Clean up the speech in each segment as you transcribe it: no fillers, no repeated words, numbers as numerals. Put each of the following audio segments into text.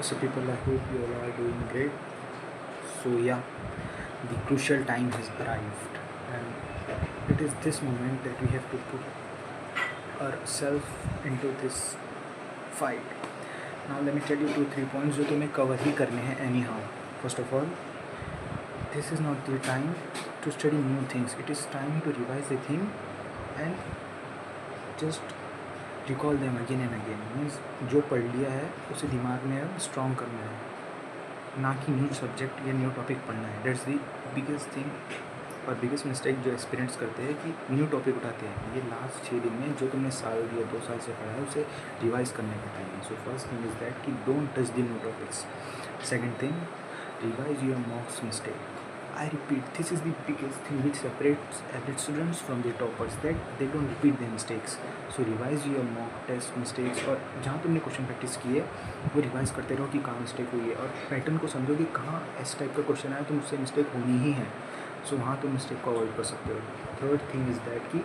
So people, I hope you all are doing great. So yeah, the crucial time has arrived, and it is this moment that we have to put ourselves into this fight. Now let me tell you 2-3 points जो तुम्हें cover ही करने हैं anyhow. First of all, this is not the time to study new things. It is time to revise the thing and just recall them again and again. Means जो पढ़ लिया है उसे दिमाग में स्ट्रॉन्ग करना है, ना कि न्यू सब्जेक्ट या न्यू टॉपिक पढ़ना है. डेट्स दी बिगेस्ट थिंग और बिगेस्ट मिस्टेक जो एक्सपीरियंस करते हैं कि न्यू टॉपिक उठाते हैं. ये लास्ट 6 दिन में जो तुमने साल या 2 साल से पढ़ा है उसे रिवाइज करने का टाइम है. So first thing is that कि don't touch the new topics. Second thing, revise your mocks mistake. I repeat, this is the biggest thing which separates average students from the toppers, that they don't repeat their mistakes. So revise your mock test mistakes, और जहाँ तुमने question practice की है वो revise करते रहो कि कहाँ मिस्टेक हुई है, और पैटर्न को समझो कि कहाँ इस टाइप का क्वेश्चन आया तो मुझसे मिस्टेक होनी ही है. सो वहाँ तुम मिस्टेक को अवॉइड कर सकते हो. थर्ड थिंग इज़ दैट कि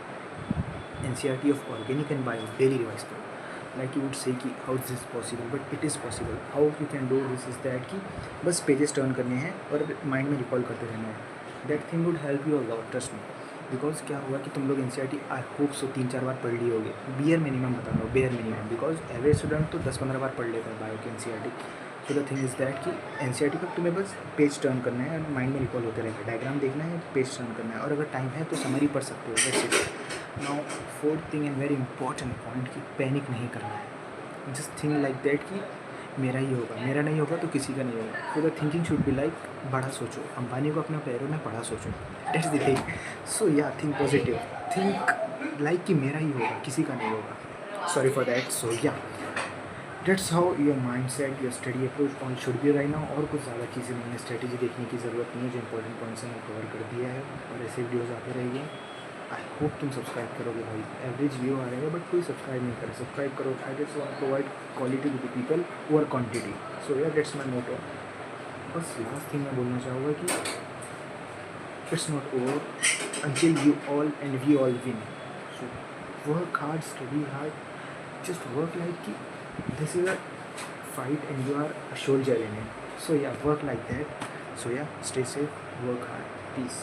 NCERT of organic and bio daily revise करो. लाइक यू वुड से कि how this is possible, but it is possible. How you can do this is that कि बस pages turn करने हैं और mind में recall करते रहना है. That thing would help you a lot, trust me. Because क्या हुआ कि तुम लोग NCERT आई होप सो 3-4 बार पढ़ लिए होगे. बेयर मिनिमम बता रहा हूँ, bare minimum. Because average student तो 10-15 बार पढ़ लेता है बायो के NCERT. So the thing is that कि NCERT पर तुम्हें बस पेज टर्न करना है और माइंड में रिकॉल होते रहेगा. डायग्राम देखना है तो पेज टर्न करना है, और अगर टाइम है तो समरी पढ़ सकते हो. That's it. Now fourth thing and very important point कि पैनिक नहीं करना है. जस्ट थिंक लाइक दैट कि मेरा ही होगा, मेरा नहीं होगा तो किसी का नहीं होगा. So the thinking should be like बड़ा सोचो. अंबानी को अपने पैरों में बड़ा सोचो. That's the thing. सो या थिंक पॉजिटिव. थिंक लाइक कि मेरा ही होगा, किसी का नहीं होगा. Sorry for that. So yeah that's how your mindset, your study approach on should be right now. और कुछ ज़्यादा चीज़ें नहीं है, स्ट्रेटेजी देखने की ज़रूरत नहीं है. जो इंपॉर्टेंट पॉइंट्स हैं वो कवर कर दिया है, और ऐसे वीडियोज़ आते रहेंगे. आई होप तुम सब्सक्राइब करोगे भाई. एवरेज व्यू आ रहेगा बट कोई सब्सक्राइब नहीं करे. सब्सक्राइब करो. I just want provide quality to the people over quantity. So yeah that's माई मोटो. बस लास्ट थिंग मैं बोलना चाहूँगा कि it's not over until you all and we all win. So work hard, study hard, just work like ki this is a fight and you are a soldier in it. So yeah, work like that. So yeah, stay safe, work hard, peace.